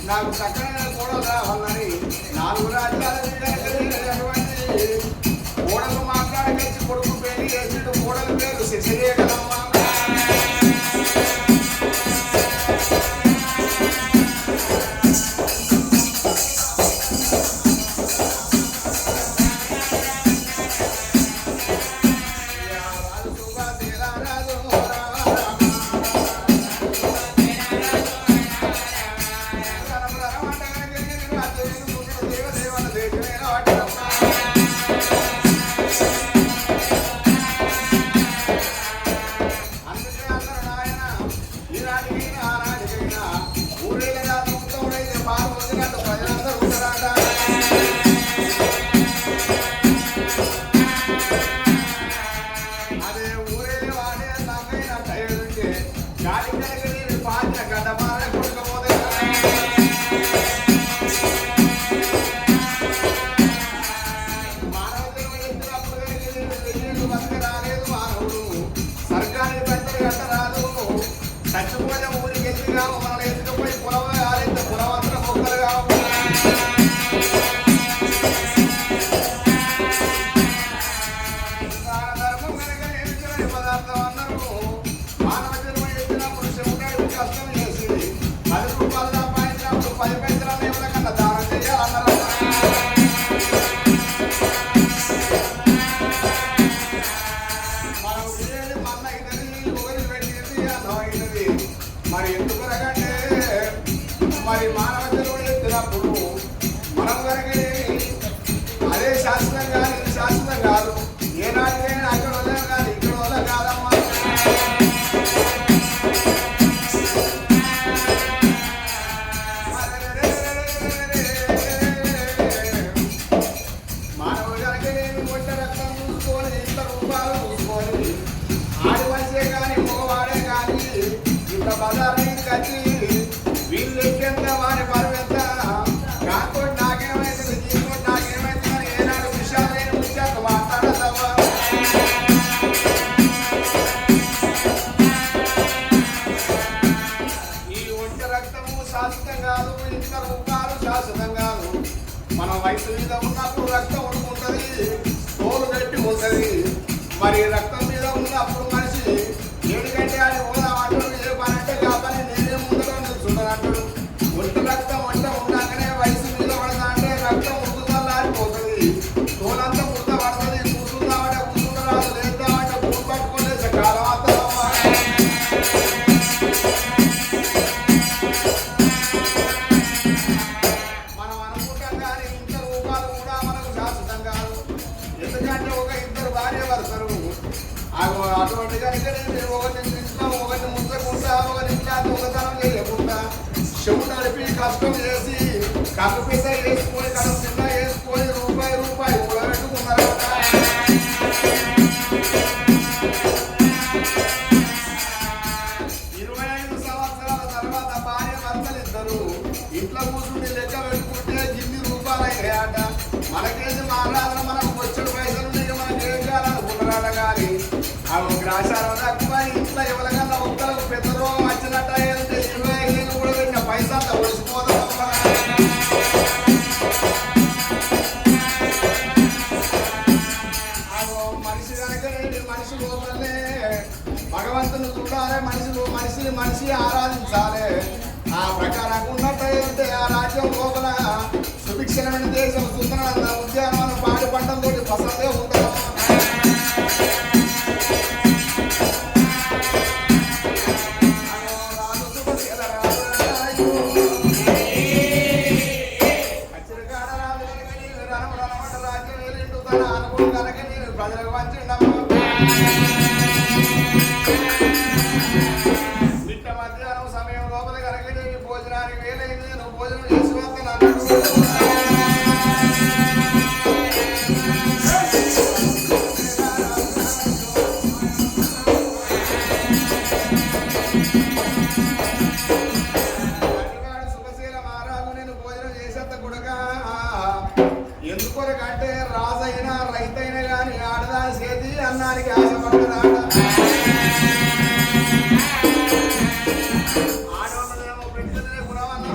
నాకు చక్కగా కోడలు రావాలని 4 రాజ్యాల కోడలు మాట్లాడగలిసి కొడుకు పెళ్లి చేసినట్టు కోడలు పేరు శశిరేఖలమ్మ. చచ్చిపోయిన ఊరికి ఎందుకు కావు మన ఎందుకుపోయి పొలవాలంటే పొలవంతర మొక్కలు కావు. ధర్మం కనుక నేర్చుకునే పదార్థం అన్నారు. మానవ జన్మ ఎత్తినప్పుడు శివుడు కష్టం చేసి 10 రూపాయలు సంపాదించినప్పుడు 10 పైసలు ఎవరికన్నా దానం చేయాలన్నారు. మరి ఎందుకనకంటే మరి మానవ జన్మ ఎత్తినప్పుడు మనం కనుక అదే శాశ్వతం కాదు, ఇది శాశ్వతం కాదు. ఏనాటికైనా అక్కడ వల్ల కాదు, ఇక్కడ వల్ల కాదమ్మా. మానవ కనుక నేను కొట్ట రక్తం చూసుకొని ఇంత రూపాయలు చూసుకొని ఆడి వలసే కానీ మగవాడే కానీ ఇంత బజార్ని కట్టి వీళ్ళు ఎక్కేంత వారి పరువెంత కాకపోతే నాకేమైతుంది జీవితం నాకేమైతుంది అని ఏనాడు విషయాలు నేను వచ్చాక మాట్లాడతావా. ఈ ఒంటి రక్తము శాశ్వతం కాదు, ఇంత రూపాయలు శాశ్వతం కాదు. మన వయసు మీద ఉన్నప్పుడు రక్తం ఉడుకుంటుంది, తోలు గట్టి ఉంటుంది. మరి రక్తం మీద ఉన్నప్పుడు మనిషి ఏడుకంటే అది పోదామంటాడు, ఏ పని అంటే ఆ పని నేనే ముందుగా నిల్చున్నాను అంటాడు. ఒంటి రక్తం ఉండగానే వయసు మీద పడతా అంటే రక్తం ఉడుకుతారిపోతుంది, తోలంతా ముద్ద పడుతుంది. కూర్చుందామంటే కూర్చుంటారు, లేద్దామంటే కూర్చు పట్టుకోలేదు కాలం అంతా. మనం అనుకుంటాం కానీ ఇంత రూపాయలు కూడా మనకు శాశ్వతం కాదు. ఎందుకంటే ఒక 2 భార్య భర్తలు అటువంటి కనుక నేను ఒకరిని తింటున్నాం, ఒకరిని ముంచకుండా, ఒకరి ఇంట్లో దొంగతనం చేయకుండా చెవు నడిపి కష్టం చేసి కప్పు పెద్ద వేసుకొని కడుపు చిన్న వేసుకొని రూపాయి కూడా పెట్టుకున్నారు. 25 సంవత్సరాల తర్వాత భార్య భర్తలు ఇద్దరు ఇంట్లో కూర్చుండి లెక్క పెట్టుకుంటే గిన్ని రూపాయలు అయినాయట. మనకేసి మాట్లాడాలి, మనకు వచ్చే పైసలు మనకి ఏం చేయాలనుకుంటున్నాడు కానీ గ్రాసారం తక్కువ. ఇంట్లో ఎవరికన్నా ఒక్కరికి పెద్ద రోగం వచ్చినట్టు 25 కూడా పెట్టిన పైసా ఒడిసిపోతాం. మనిషి కనుక మనిషి లోపలే భగవంతుని చూడాలి, మనిషిని ఆరాధించాలి. ఆ ప్రకారం ఉన్నట్టయితే ఆ రాజ్యం లోపల సుభిక్షణమైన దేశం సుందర ఉద్యానవనం పాడి పంటలతో పసందే ఉంటుంది. ప్రజలకు మంచి మిట్ట మధ్యాహ్నం సమయం లోపల కనుక భోజనానికి వేలైంది, నువ్వు భోజనం చేసి వస్తున్నాను. సుఖశీల మహారాజు నేను భోజనం చేసేంత కొడుక ఎందుకొరకంటే రాజైనా రైతైనా కానీ ఆడదాని చేతి అన్నానికి ఆశపడుతున్నాడు. ఆడవాళ్ళేమో పెట్టినే గుణవన్న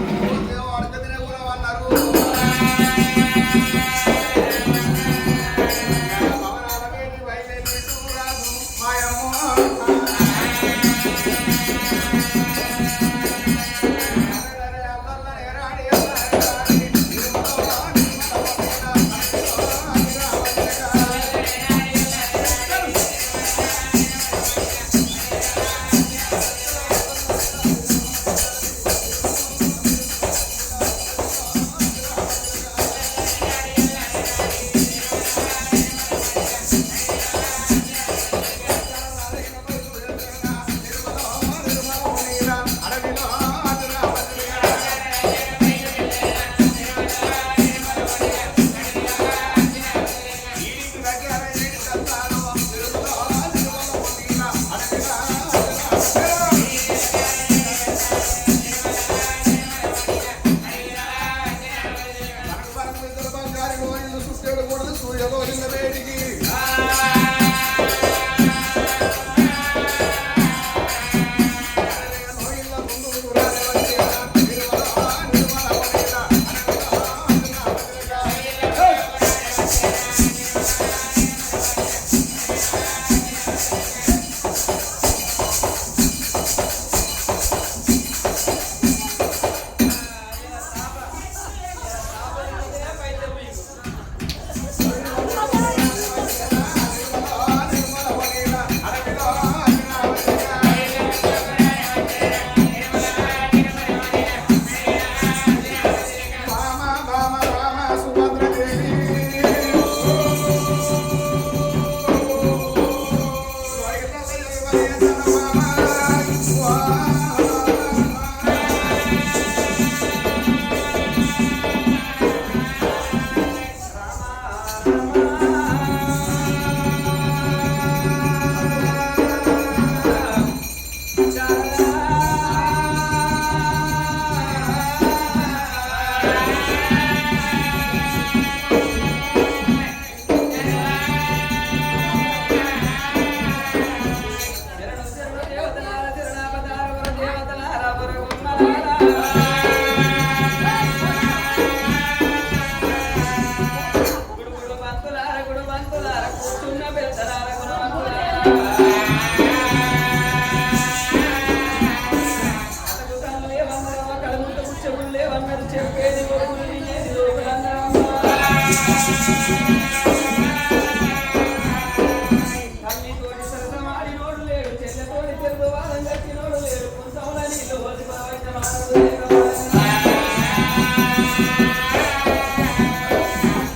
చెప్పేది ఒప్పులు వినేది లోకులన్నారమ్మా తల్లితోటి సరసమాడి నోడు లేడు చెల్లెతోటి తెలుగు వాదం కట్టినోడు లేడు కొంతముల నీళ్ళు వదిలి పరవైన మానవుడు లేడు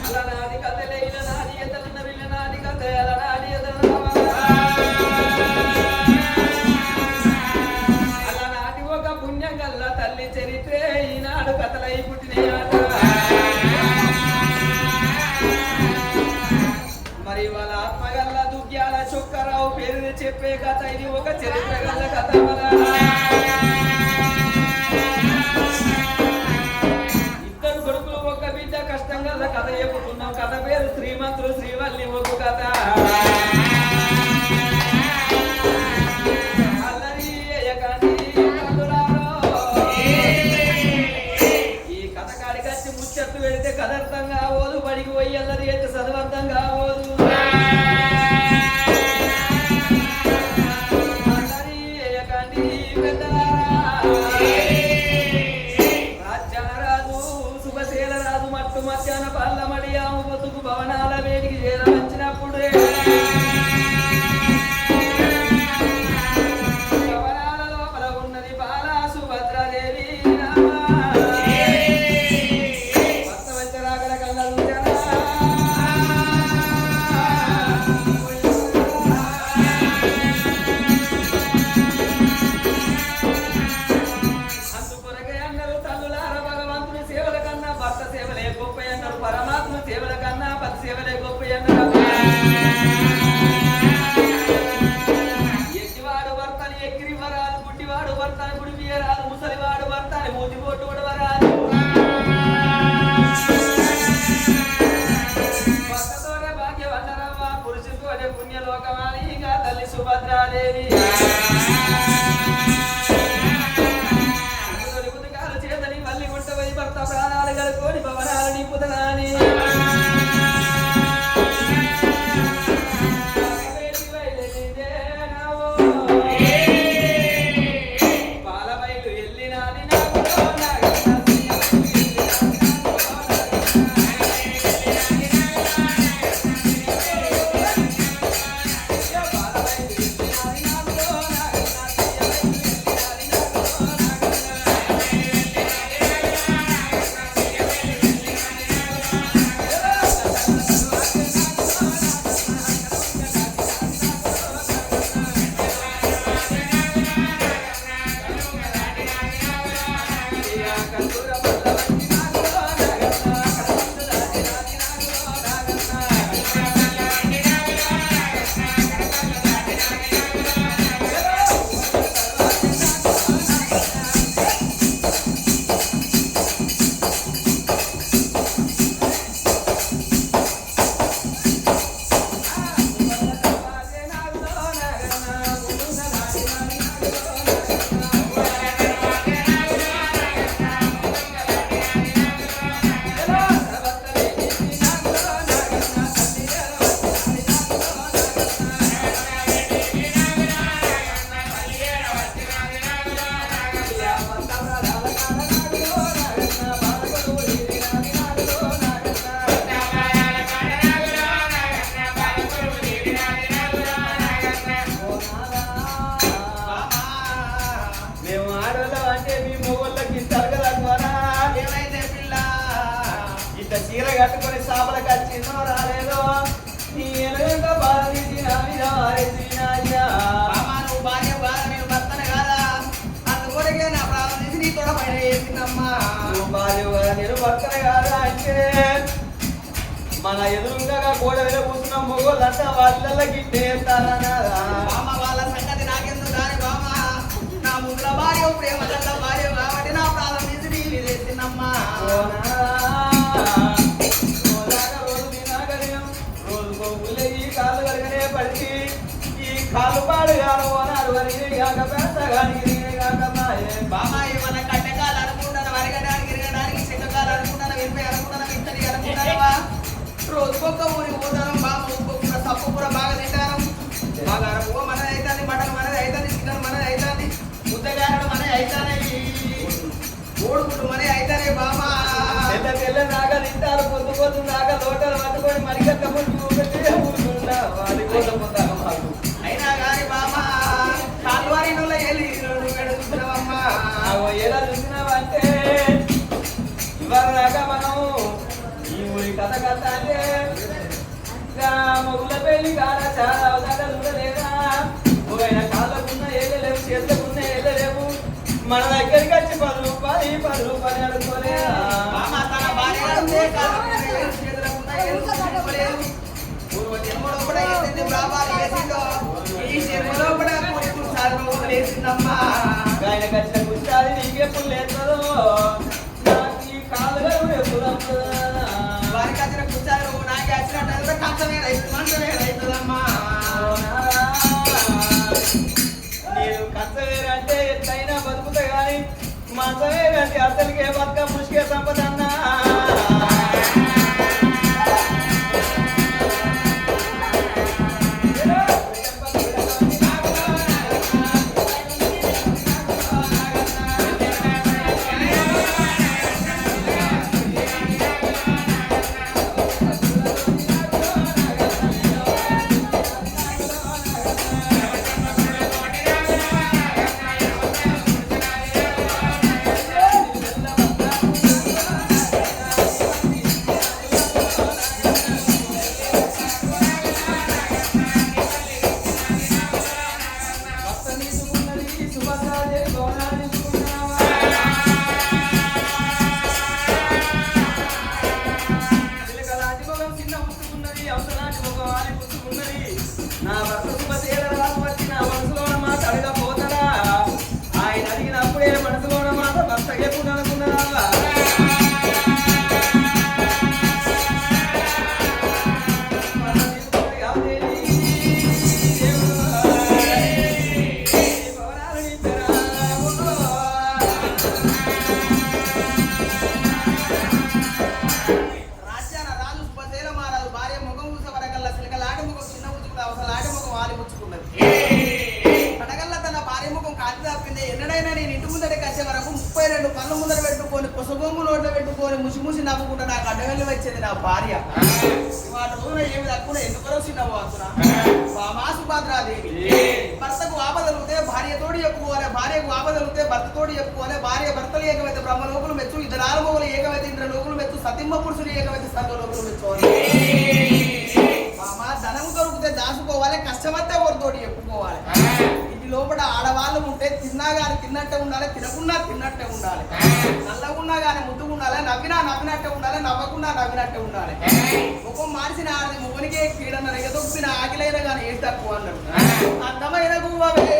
అలనాటి కథలే ఇలనాటి ఎతలన్న విలనాటి కథ అలనాటి ఎతలన్న అలనాటి ఒక పుణ్యం గల్ల తల్లి చరిత్రే ఈనాడు కథలై పుట్టినయాట మరి వాళ్ళ ఆత్మగల్ల దుగ్గ్యాల చొక్కరావు పేరుని చెప్పే కథ ఇది ఒక చరిత్ర గల్ల కథ ఇద్దరు కొడుకులు ఒక బిడ్డ కష్టం గల్ల కథ చెప్పుకున్నాం కథ పేరు శ్రీమంతులు శ్రీవల్లి ఒక కథ అల్లరి ఎయకండి కథలారో. ఈ కథ కాడికొచ్చి ముచ్చట్లు పెడితే కథ అర్థం కావోదు బడికి పోయి అల్లరి అయితే చదువు అర్థం కావోదు అల్లరి ఎయకండి పెద్దలారా. రాజ్యాన రాజు శుభశీల రాజు మట్టు మధ్యాహ్న పల్లమడి ఆము బతుకు భవనాల వేడికి చేరవచ్చినప్పుడు భవనాల లోపల ఉన్నది బాలా సుభద్రాదేవి రామా. భర్త వచ్చరాగల కళ్ళ అందుకొరకే అన్నారు తల్లులార భగవంతుని సేవల కన్నా భర్త సేవలే గొప్ప అన్నారు పరమాత్మ సేవల కన్నా పతి సేవలే గొప్ప అన్నారు ఎక్కివాడు భర్తని ఎక్కిరివరాదు గుడ్డివాడు భర్తని గుడిపియరాదు ముసలివాడు భర్తని మూతిపోటు వరాదు భర్తతోనే భాగ్యవంతరవ్వ పురుషుతోనే పుణ్యలోకమాలిగా తల్లి సుభద్రాదేవి కుతుకాలు చేతని మళ్ళీ గుంటపోయి భర్త ప్రాణాలు కలుపుకొని భవనాలు నింపుతనాని పాలబైలు ఎల్లినాని మేము ఆడోళ్ళం అంటే మీ మొగోళ్ళకి ఇస్తారు కదా ద్వారా ఏమైతే పిల్ల ఇంత చీర కట్టుకొని సాపలకు వచ్చిందో రాలేదో నీ ఎలుగంగా బాధ తీసి నా మీద నువ్వు భార్య బాధ నేను భర్తనే కాదా అందుకొరకే నా ప్రాణం తీసి నీ తోడ పైన వేసిందమ్మా నేను భర్తనే కాదా అంటే మన ఎదురుగా గోడ మీద కూర్చున్న మొగోళ్ళంతా వాళ్ళకి ఇట్టేస్తారన్నారా బామ్మ వాళ్ళ సంగతి నాకెందుకు దాని బామ్మ నా ముందుల భార్య ప్రేమ గల్ల భార్య కాబట్టి నా ప్రాణం తీసి నీ మీద వేసిందమ్మా కాళ్ళు కలగనే పడిచి ఈ కాలు పాడు కాను అన్నారు వరిగే కాక పెంచగానికి కాకమాయే బామ్మ ఏమన్నా కట్టెకాలు అనుకుంటాను వరగడానికి ఇరగడానికి చెక్కకాలు అనుకుంటాను విరిపై అనుకుంటాను ఇత్తడి అనుకుంటావా రోజుకొక్క ఊరికి పోతాను బామ్మ రోజుకొక్క సప్పు కూడా బాగా తింటాను బాగా ఓ మనది అవుతుంది మటన్ మనది అవుతుంది చికెన్ మనది అవుతుంది ముద్దగారడం మనది అవుతాయి కోడిగుడ్డు మనది అవుతాయి బామ్మ తెల్ల తెల్ల నాగ తింటారు పొద్దు పొద్దు నాగ లోటలు పట్టుకొని మరిగక్క ముందు పెట్టి ఊరుకున్నా అది పోతాను మాకు అయినా కానీ బామా కాలువారి వెళ్ళి చూసినావమ్మా ఎలా చూసినావంటే ఇవాళ దాకా మనం ఈ ఊరి కథ కథ అంటే మొగుల పెళ్లి కాడ చాలా అవసరం లేదా ఒకైనా కాళ్ళకున్న ఏళ్ళు లేవు చేతులకున్న ఏళ్ళు లేవు మన దగ్గరికి వచ్చి 10 రూపాయలు అనుకోలేదా బామా తన భార్య చేతులకున్న ఏళ్ళు పూర్వ జన్మలో కూడా ఎన్ని ప్రాభాలు వేసిందో ఈ జన్మలో కూడా కొన్ని సార్లు వేసిందమ్మా ఆయనకు వచ్చిన గుర్తాది నీకెప్పుడు లేదో నాకు ఈ కాళ్ళగా ఎప్పుడు వారికి వచ్చిన కూర్చారు నాకు వచ్చినట్టు కష్టమే రైతు మంచమే రైతుదమ్మా నేను కష్టమేరంటే ఎట్లయినా బతుకుతా కానీ మంచమేరంటే అసలుకే బతుక ముష్కే సంపద అన్నా నా భర్త శుభశీల రాజు వచ్చి నా మనసులోన మాట అడగపోతాడా ఆయన అడిగినప్పుడే మనసులోన మాట భర్త ఎప్పుడు అనుకున్నారా ఎన్నడైనా నేను ఇంటి ముందరికి వచ్చే వరకు 32 కళ్ళు ముందర పెట్టుకొని కొసగొమ్ము నోట్లో పెట్టుకొని ముసి నవ్వుకుంటా నాకు అడ్డవెళ్ళి వచ్చేది నా భార్య వాటి రోజున ఏమి తక్కువ ఎందుకు చిన్నవు అంటున్నా మాసు పాత్రాదేవి భర్తకు ఆపదలుతే భార్యతోటి చెప్పుకోవాలి భార్యకు ఆపదలుతే భర్తతోటి చెప్పుకోవాలి భార్య భర్తలు ఏకమైతే బ్రహ్మ లోకులు మెచ్చు 2 ఆలుమోగులు ఏకమైతే 2 లోకులు మెచ్చు సతిమ్మ పురుషులు ఏకమైతే సర్వ లోకులు మెచ్చుకోవాలి ధనము దొరికితే దాచుకోవాలి కష్టమైతే ఎవరితోటి చెప్పుకోవాలి ఇంటి లోపల ఆడవాళ్ళు ఉంటే తిన్నా కానీ తిన్నట్టే ఉండాలి తినకున్నా తిన్నట్టే ఉండాలి నల్లగున్నా కానీ ముద్దుగా ఉండాలి నవ్వినట్టే ఉండాలి నవ్వకుండా నవ్వినట్టే ఉండాలి ముఖం మార్చిన ఆడది ముఖనికే కీడన్నారు ఎదొప్పిన ఆకిలైనా కానీ ఏ తక్కువ అన్నారు అందమైన గువ్వవే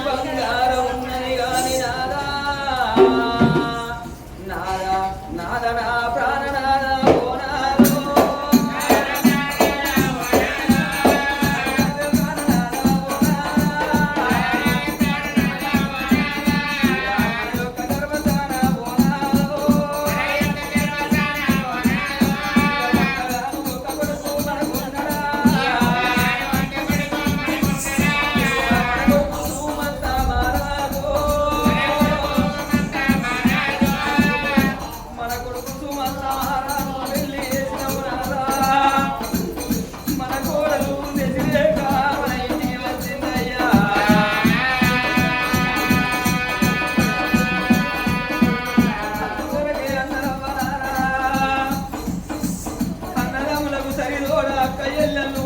బంగారం ఉన్నది గాని నాదా నాదా నాదా నా ప్రాణ నాదా ఓ నాదో అన్నదమ్ములకు సరిదోడ అక్క ఎల్లెల్లు